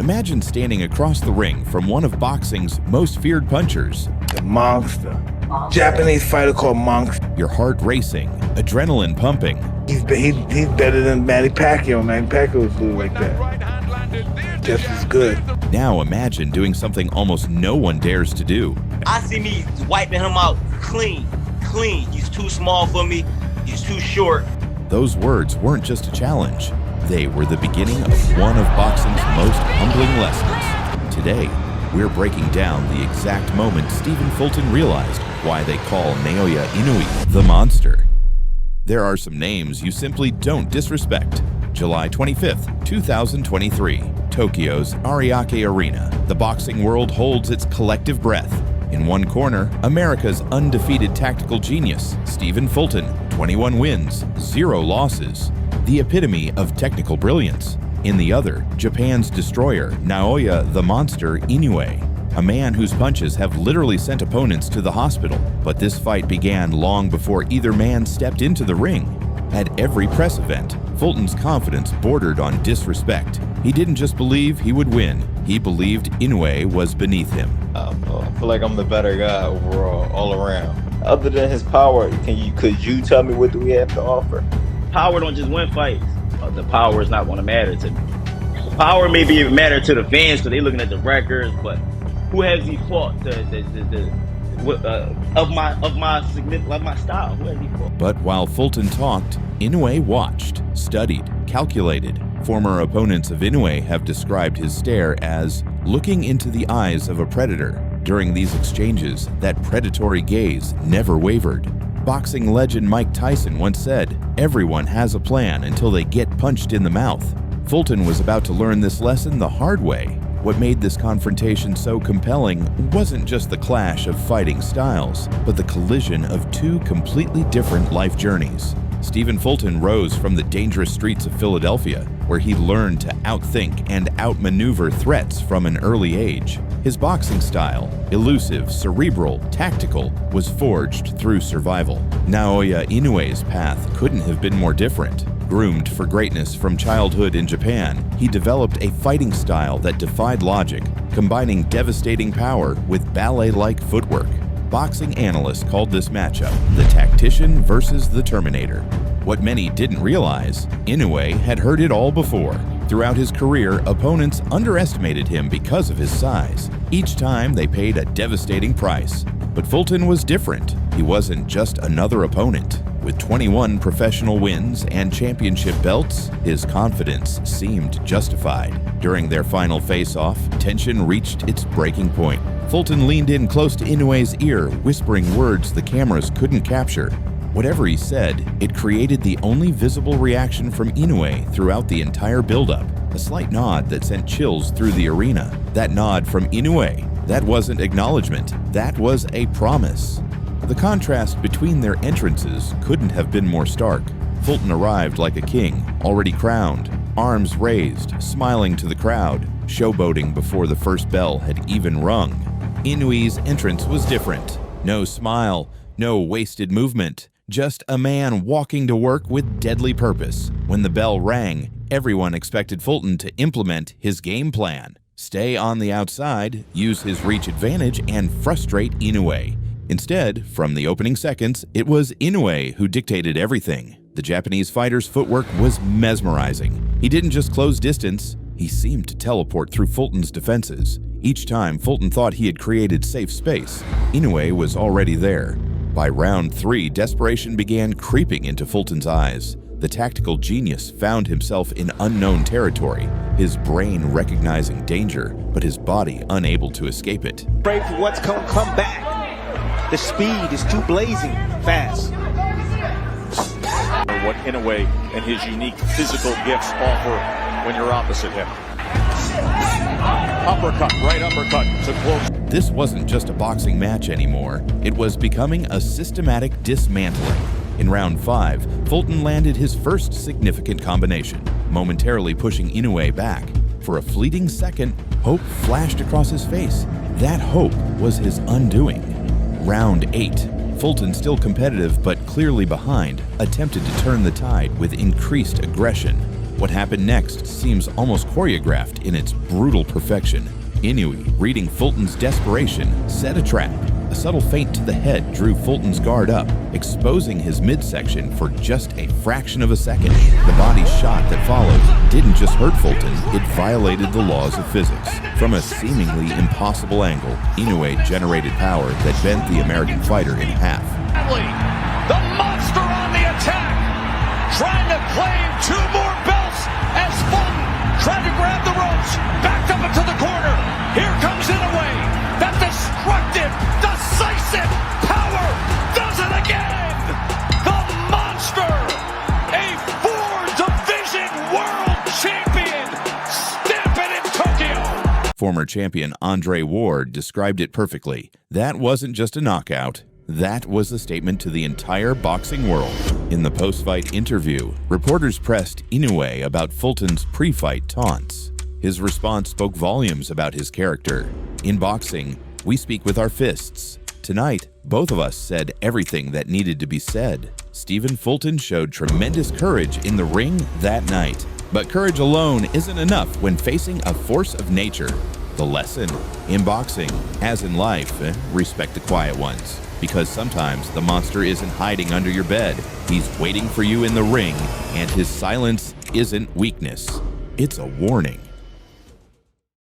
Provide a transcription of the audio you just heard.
Imagine standing across the ring from one of boxing's most feared punchers. The monster. Japanese fighter called Monster. Your heart racing, adrenaline pumping. He's better than Manny Pacquiao. Manny Pacquiao was good like that. Just as good. Now imagine doing something almost no one dares to do. I see me wiping him out clean. He's too small for me. He's too short. Those words weren't just a challenge. They were the beginning of one of boxing's most humbling lessons. Today, we're breaking down the exact moment Stephen Fulton realized why they call Naoya Inoue the Monster. There are some names you simply don't disrespect. July 25th, 2023, Tokyo's Ariake Arena. The boxing world holds its collective breath. In one corner, America's undefeated tactical genius, Stephen Fulton, 21 wins, 0 losses, the epitome of technical brilliance. In the other, Japan's destroyer, Naoya the Monster Inoue, a man whose punches have literally sent opponents to the hospital. But this fight began long before either man stepped into the ring. At every press event, Fulton's confidence bordered on disrespect. He didn't just believe he would win, he believed Inoue was beneath him. I feel like I'm the better guy overall, all around. Other than his power, could you tell me what do we have to offer? Power don't just win fights. The power is not going to matter to me. Power may be matter to the fans because they're looking at the records, but who has he fought of my style? Who has he fought? But while Fulton talked, Inoue watched, studied, calculated. Former opponents of Inoue have described his stare as looking into the eyes of a predator. During these exchanges, that predatory gaze never wavered. Boxing legend Mike Tyson once said, "Everyone has a plan until they get punched in the mouth." Fulton was about to learn this lesson the hard way. What made this confrontation so compelling wasn't just the clash of fighting styles, but the collision of two completely different life journeys. Stephen Fulton rose from the dangerous streets of Philadelphia, where he learned to outthink and outmaneuver threats from an early age. His boxing style, elusive, cerebral, tactical, was forged through survival. Naoya Inoue's path couldn't have been more different. Groomed for greatness from childhood in Japan, he developed a fighting style that defied logic, combining devastating power with ballet-like footwork. Boxing analysts called this matchup the tactician versus the Terminator. What many didn't realize, Inoue had heard it all before. Throughout his career, opponents underestimated him because of his size. Each time they paid a devastating price. But Fulton was different. He wasn't just another opponent. With 21 professional wins and championship belts, his confidence seemed justified. During their final face-off, tension reached its breaking point. Fulton leaned in close to Inoue's ear, whispering words the cameras couldn't capture. Whatever he said, it created the only visible reaction from Inoue throughout the entire buildup. A slight nod that sent chills through the arena. That nod from Inoue, that wasn't acknowledgement, that was a promise. The contrast between their entrances couldn't have been more stark. Fulton arrived like a king, already crowned, arms raised, smiling to the crowd, showboating before the first bell had even rung. Inoue's entrance was different. No smile, no wasted movement, just a man walking to work with deadly purpose. When the bell rang, everyone expected Fulton to implement his game plan. Stay on the outside, use his reach advantage, and frustrate Inoue. Instead, from the opening seconds, it was Inoue who dictated everything. The Japanese fighter's footwork was mesmerizing. He didn't just close distance, he seemed to teleport through Fulton's defenses. Each time Fulton thought he had created safe space, Inoue was already there. By round 3, desperation began creeping into Fulton's eyes. The tactical genius found himself in unknown territory, his brain recognizing danger, but his body unable to escape it. Pray for what's come back. The speed is too blazing fast. What Inoue and his unique physical gifts offer when you're opposite him. Uppercut, right uppercut to close. This wasn't just a boxing match anymore. It was becoming a systematic dismantling. In round 5, Fulton landed his first significant combination, momentarily pushing Inoue back. For a fleeting second, hope flashed across his face. That hope was his undoing. Round 8. Fulton, still competitive but clearly behind, attempted to turn the tide with increased aggression. What happened next seems almost choreographed in its brutal perfection. Inoue, reading Fulton's desperation, set a trap. A subtle feint to the head drew Fulton's guard up, exposing his midsection for just a fraction of a second. The body shot that followed didn't just hurt Fulton, it violated the laws of physics. From a seemingly impossible angle, Inoue generated power that bent the American fighter in half. The monster on the attack, trying to claim 2 more belts as Fulton tried to grab the ropes, backed up into the corner. Here comes Inoue. That destructive, decisive power does it again. The monster, a 4-division world champion, stamping in Tokyo. Former champion Andre Ward described it perfectly. That wasn't just a knockout. That was a statement to the entire boxing world. In the post-fight interview, reporters pressed Inoue about Fulton's pre-fight taunts. His response spoke volumes about his character. In boxing, we speak with our fists. Tonight, both of us said everything that needed to be said. Stephen Fulton showed tremendous courage in the ring that night. But courage alone isn't enough when facing a force of nature. The lesson? In boxing, as in life, respect the quiet ones. Because sometimes the monster isn't hiding under your bed. He's waiting for you in the ring, and his silence isn't weakness. It's a warning.